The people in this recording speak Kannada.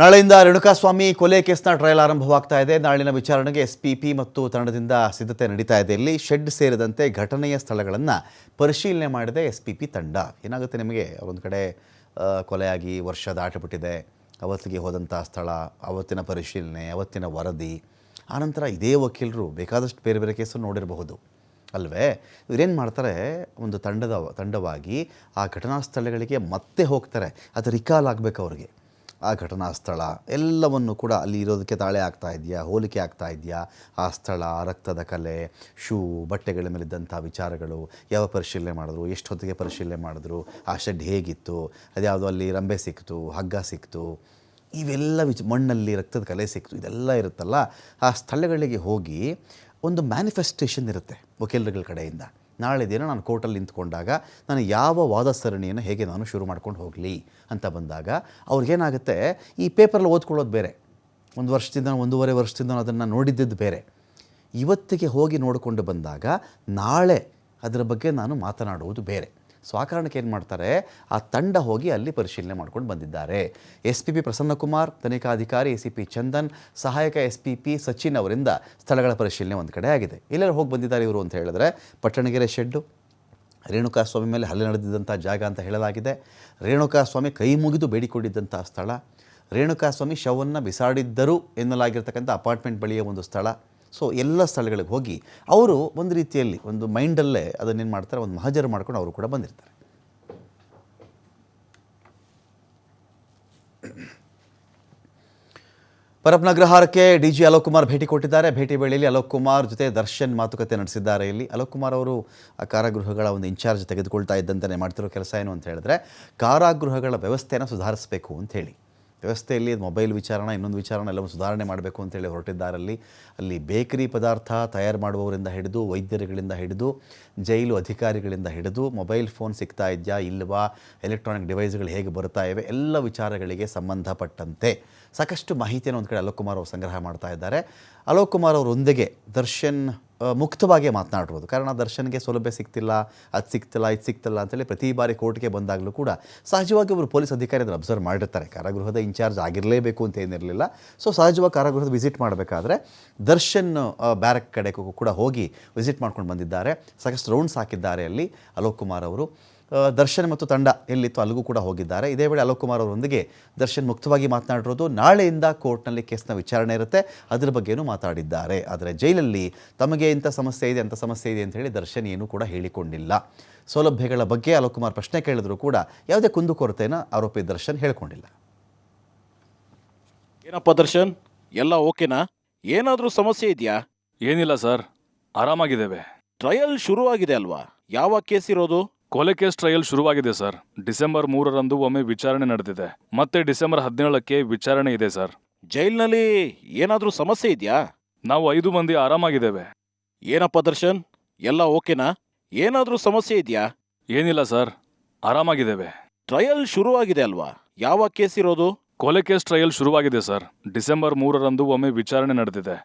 ನಾಳೆಯಿಂದ ರೇಣುಕಾಸ್ವಾಮಿ ಕೊಲೆ ಕೇಸ್ನ ಟ್ರಯಲ್ ಆರಂಭವಾಗ್ತಾ ಇದೆ. ನಾಳಿನ ವಿಚಾರಣೆಗೆ ಎಸ್ಪಿಪಿ ಮತ್ತು ತಂಡದಿಂದ ಸಿದ್ಧತೆ ನಡೀತಾ ಇದೆ. ಇಲ್ಲಿ ಶೆಡ್ ಸೇರಿದಂತೆ ಘಟನೆಯ ಸ್ಥಳಗಳನ್ನು ಪರಿಶೀಲನೆ ಮಾಡಿದೆ ಎಸ್ಪಿಪಿ ತಂಡ. ಏನಾಗುತ್ತೆ ನಿಮಗೆ, ಒಂದು ಕಡೆ ಕೊಲೆಯಾಗಿ ವರ್ಷ ದಾಟಿಬಿಟ್ಟಿದೆ, ಅವತ್ತಿಗೆ ಹೋದಂಥ ಸ್ಥಳ, ಅವತ್ತಿನ ಪರಿಶೀಲನೆ, ಅವತ್ತಿನ ವರದಿ, ಆನಂತರ ಇದೇ ವಕೀಲರು ಬೇಕಾದಷ್ಟು ಬೇರೆ ಬೇರೆ ಕೇಸನ್ನು ನೋಡಿರಬಹುದು ಅಲ್ವೇ. ಇವರೇನು ಮಾಡ್ತಾರೆ, ಒಂದು ತಂಡವಾಗಿ ಆ ಘಟನಾ ಸ್ಥಳಗಳಿಗೆ ಮತ್ತೆ ಹೋಗ್ತಾರೆ. ಅದು ರಿಕಾಲ್ ಆಗಬೇಕು ಅವ್ರಿಗೆ. ಆ ಘಟನಾ ಸ್ಥಳ ಎಲ್ಲವನ್ನು ಕೂಡ ಅಲ್ಲಿ ಇರೋದಕ್ಕೆ ತಾಳೆ ಆಗ್ತಾ ಇದೆಯಾ, ಹೋಲಿಕೆ ಆಗ್ತಾ ಇದೆಯಾ, ಆ ಸ್ಥಳ, ರಕ್ತದ ಕಲೆ, ಶೂ, ಬಟ್ಟೆಗಳ ಮೇಲಿದ್ದಂಥ ವಿಚಾರಗಳು, ಯಾವ ಪರಿಶೀಲನೆ ಮಾಡಿದ್ರು, ಎಷ್ಟು ಹೊತ್ತಿಗೆ ಪರಿಶೀಲನೆ ಮಾಡಿದ್ರು, ಆ ಶೆಡ್ ಹೇಗಿತ್ತು, ಅದ್ಯಾವುದೋ ಅಲ್ಲಿ ರಂಬೆ ಸಿಕ್ತು, ಹಗ್ಗ ಸಿಕ್ತು, ಇವೆಲ್ಲ ಮಣ್ಣಲ್ಲಿ ರಕ್ತದ ಕಲೆ ಸಿಕ್ತು, ಇದೆಲ್ಲ ಇರುತ್ತಲ್ಲ. ಆ ಸ್ಥಳಗಳಿಗೆ ಹೋಗಿ ಒಂದು ಮ್ಯಾನಿಫೆಸ್ಟೇಷನ್ ಇರುತ್ತೆ ವಕೀಲರುಗಳ ಕಡೆಯಿಂದ. ನಾಳೆ ದಿನ ನಾನು ಕೋರ್ಟಲ್ಲಿ ನಿಂತ್ಕೊಂಡಾಗ ನಾನು ಯಾವ ವಾದ ಸರಣಿಯನ್ನು ಹೇಗೆ ನಾನು ಶುರು ಮಾಡ್ಕೊಂಡು ಹೋಗಲಿ ಅಂತ ಬಂದಾಗ ಅವ್ರಿಗೇನಾಗುತ್ತೆ, ಈ ಪೇಪರಲ್ಲಿ ಓದ್ಕೊಳ್ಳೋದು ಬೇರೆ, ಒಂದು ವರ್ಷದಿಂದ, 1.5 ವರ್ಷದಿಂದ ಅದನ್ನು ನೋಡಿದ್ದದ್ದು ಬೇರೆ. ಇವತ್ತಿಗೆ ಹೋಗಿ ನೋಡಿಕೊಂಡು ಬಂದಾಗ ನಾಳೆ ಅದರ ಬಗ್ಗೆ ನಾನು ಮಾತನಾಡುವುದು ಬೇರೆ. ಸೊ ಆ ಕಾರಣಕ್ಕೆ ಏನು ಮಾಡ್ತಾರೆ, ಆ ತಂಡ ಹೋಗಿ ಅಲ್ಲಿ ಪರಿಶೀಲನೆ ಮಾಡ್ಕೊಂಡು ಬಂದಿದ್ದಾರೆ. ಎಸ್ಪಿಪಿ ಪ್ರಸನ್ನಕುಮಾರ್, ತನಿಖಾಧಿಕಾರಿ ಎಸಿಪಿ ಚಂದನ್, ಸಹಾಯಕ ಎಸ್ಪಿಪಿ ಸಚಿನ್ ಅವರಿಂದ ಸ್ಥಳಗಳ ಪರಿಶೀಲನೆ ಒಂದು ಕಡೆ ಆಗಿದೆ. ಎಲ್ಲರೂ ಹೋಗಿ ಬಂದಿದ್ದಾರೆ ಇವರು ಅಂತ ಹೇಳಿದ್ರೆ, ಪಟ್ಟಣಗೆರೆ ಶೆಡ್ಡು, ರೇಣುಕಾಸ್ವಾಮಿ ಮೇಲೆ ಹಲ್ಲೆ ನಡೆದಿದ್ದಂಥ ಜಾಗ ಅಂತ ಹೇಳಲಾಗಿದೆ. ರೇಣುಕಾಸ್ವಾಮಿ ಕೈ ಮುಗಿದು ಬೇಡಿಕೊಂಡಿದ್ದಂಥ ಸ್ಥಳ, ರೇಣುಕಾಸ್ವಾಮಿ ಶವವನ್ನು ಬಿಸಾಡಿದ್ದರು ಎನ್ನಲಾಗಿರ್ತಕ್ಕಂಥ ಅಪಾರ್ಟ್ಮೆಂಟ್ ಬಳಿಯ ಒಂದು ಸ್ಥಳ. ಸೊ ಎಲ್ಲ ಸ್ಥಳಗಳಿಗೆ ಹೋಗಿ ಅವರು ಒಂದು ರೀತಿಯಲ್ಲಿ ಒಂದು ಮೈಂಡಲ್ಲೇ ಅದನ್ನೇನು ಮಾಡ್ತಾರೆ, ಒಂದು ಮಹಜರು ಮಾಡ್ಕೊಂಡು ಅವರು ಕೂಡ ಬಂದಿರ್ತಾರೆ. ಪರಪ್ಪನಗ್ರಹಾರಕ್ಕೆ ಡಿಜಿ ಅಲೋಕ್ ಕುಮಾರ್ ಭೇಟಿ ಕೊಟ್ಟಿದ್ದಾರೆ. ಭೇಟಿ ವೇಳೆಯಲ್ಲಿ ಅಲೋಕ್ ಕುಮಾರ್ ಜೊತೆ ದರ್ಶನ್ ಮಾತುಕತೆ ನಡೆಸಿದ್ದಾರೆ. ಇಲ್ಲಿ ಅಲೋಕ್ ಕುಮಾರ್ ಅವರು ಆ ಕಾರಾಗೃಹಗಳ ಒಂದು ಇನ್ಚಾರ್ಜ್ ತೆಗೆದುಕೊಳ್ತಾ ಇದ್ದಂತೆ ಮಾಡ್ತಿರೋ ಕೆಲಸ ಏನು ಅಂತ ಹೇಳಿದ್ರೆ, ಕಾರಾಗೃಹಗಳ ವ್ಯವಸ್ಥೆಯನ್ನು ಸುಧಾರಿಸಬೇಕು ಅಂಥೇಳಿ, ವ್ಯವಸ್ಥೆಯಲ್ಲಿ ಮೊಬೈಲ್ ವಿಚಾರಣ, ಇನ್ನೊಂದು ವಿಚಾರಣ ಎಲ್ಲವನ್ನು ಸುಧಾರಣೆ ಮಾಡಬೇಕು ಅಂತೇಳಿ ಹೊರಟಿದ್ದಾರಲ್ಲಿ. ಅಲ್ಲಿ ಬೇಕರಿ ಪದಾರ್ಥ ತಯಾರು ಮಾಡುವವರಿಂದ ಹಿಡಿದು, ವೈದ್ಯರುಗಳಿಂದ ಹಿಡಿದು, ಜೈಲು ಅಧಿಕಾರಿಗಳಿಂದ ಹಿಡಿದು, ಮೊಬೈಲ್ ಫೋನ್ ಸಿಗ್ತಾ ಇದೆಯಾ ಇಲ್ವಾ, ಎಲೆಕ್ಟ್ರಾನಿಕ್ ಡಿವೈಸ್ಗಳು ಹೇಗೆ ಬರ್ತಾ ಇವೆ, ಎಲ್ಲ ವಿಚಾರಗಳಿಗೆ ಸಂಬಂಧಪಟ್ಟಂತೆ ಸಾಕಷ್ಟು ಮಾಹಿತಿಯನ್ನು ಒಂದು ಕಡೆ ಅಲೋಕ್ ಕುಮಾರ್ ಅವರು ಸಂಗ್ರಹ ಮಾಡ್ತಾ ಇದ್ದಾರೆ. ಅಲೋಕ್ ಕುಮಾರ್ ಅವರೊಂದಿಗೆ ದರ್ಶನ್ ಮುಕ್ತವಾಗಿ ಮಾತನಾಡಿರೋದು. ಕಾರಣ ದರ್ಶನ್ಗೆ ಸೌಲಭ್ಯ ಸಿಗ್ತಿಲ್ಲ, ಅದು ಸಿಗ್ತಿಲ್ಲ, ಇದು ಸಿಗ್ತಿಲ್ಲ ಅಂತೇಳಿ ಪ್ರತಿ ಬಾರಿ ಕೋರ್ಟ್ಗೆ ಬಂದಾಗಲೂ ಕೂಡ ಸಹಜವಾಗಿ ಅವರು ಪೊಲೀಸ್ ಅಧಿಕಾರಿ ಅದನ್ನು ಅಬ್ಸರ್ವ್ ಮಾಡಿರ್ತಾರೆ. ಕಾರಾಗೃಹದ ಇನ್ಚಾರ್ಜ್ ಆಗಿರಲೇಬೇಕು ಅಂತ ಏನಿರಲಿಲ್ಲ. ಸೊ ಸಹಜವಾಗಿ ಕಾರಾಗೃಹದ ವಿಸಿಟ್ ಮಾಡಬೇಕಾದ್ರೆ ದರ್ಶನ್ ಬ್ಯಾರಕ್ ಕಡೆಗೂ ಕೂಡ ಹೋಗಿ ವಿಸಿಟ್ ಮಾಡ್ಕೊಂಡು ಬಂದಿದ್ದಾರೆ. ಸಾಕಷ್ಟು ರೌಂಡ್ಸ್ ಹಾಕಿದ್ದಾರೆ ಅಲ್ಲಿ ಅಲೋಕ್ ಕುಮಾರ್ ಅವರು. ದರ್ಶನ್ ಮತ್ತು ತಂಡ ಎಲ್ಲಿತ್ತು ಅಲ್ಲಿಗೂ ಕೂಡ ಹೋಗಿದ್ದಾರೆ. ಇದೇ ವೇಳೆ ಅಲೋಕ್ ಕುಮಾರ್ ಅವರೊಂದಿಗೆ ದರ್ಶನ್ ಮುಕ್ತವಾಗಿ ಮಾತನಾಡಿರೋದು. ನಾಳೆಯಿಂದ ಕೋರ್ಟ್ನಲ್ಲಿ ಕೇಸ್ನ ವಿಚಾರಣೆ ಇರುತ್ತೆ, ಅದರ ಬಗ್ಗೆಯೂ ಮಾತಾಡಿದ್ದಾರೆ. ಆದರೆ ಜೈಲಲ್ಲಿ ತಮಗೆ ಇಂಥ ಸಮಸ್ಯೆ ಇದೆ, ಅಂಥ ಸಮಸ್ಯೆ ಇದೆ ಅಂತ ಹೇಳಿ ದರ್ಶನ್ ಏನೂ ಕೂಡ ಹೇಳಿಕೊಂಡಿಲ್ಲ. ಸೌಲಭ್ಯಗಳ ಬಗ್ಗೆ ಅಲೋಕ್ ಕುಮಾರ್ ಪ್ರಶ್ನೆ ಕೇಳಿದ್ರು ಕೂಡ ಯಾವುದೇ ಕುಂದುಕೊರತೆಯನ್ನು ಆರೋಪಿ ದರ್ಶನ್ ಹೇಳ್ಕೊಂಡಿಲ್ಲ. ಏನಪ್ಪ ದರ್ಶನ್, ಎಲ್ಲ ಓಕೆನಾ? ಏನಾದರೂ ಸಮಸ್ಯೆ ಇದೆಯಾ? ಏನಿಲ್ಲ ಸರ್, ಆರಾಮಾಗಿದ್ದೇವೆ. ಟ್ರಯಲ್ ಶುರುವಾಗಿದೆ ಅಲ್ವಾ? ಯಾವ ಕೇಸ್ ಇರೋದು? ಕೊಲೆ ಕೇಸ್ ಟ್ರಯಲ್ ಶುರುವಾಗಿದೆ ಸರ್. ಡಿಸೆಂಬರ್ 3ರಂದು ಒಮ್ಮೆ ವಿಚಾರಣೆ ನಡೆದಿದೆ, ಮತ್ತೆ ಡಿಸೆಂಬರ್ 17ಕ್ಕೆ ವಿಚಾರಣೆ ಇದೆ ಸರ್. ಜೈಲ್ನಲ್ಲಿ ಏನಾದರೂ ಸಮಸ್ಯೆ ಇದೆಯಾ? ನಾವು 5 ಮಂದಿ ಆರಾಮಾಗಿದ್ದೇವೆ. ಏನಪ್ಪ ದರ್ಶನ್, ಎಲ್ಲ ಓಕೆನಾ? ಏನಾದರೂ ಸಮಸ್ಯೆ ಇದೆಯಾ? ಏನಿಲ್ಲ ಸರ್, ಆರಾಮಾಗಿದ್ದೇವೆ. ಟ್ರಯಲ್ ಶುರುವಾಗಿದೆ ಅಲ್ವಾ? ಯಾವ ಕೇಸ್ ಇರೋದು? ಕೊಲೆ ಕೇಸ್ ಟ್ರಯಲ್ ಶುರುವಾಗಿದೆ ಸರ್. ಡಿಸೆಂಬರ್ 3ರಂದು ಒಮ್ಮೆ ವಿಚಾರಣೆ ನಡೆದಿದೆ.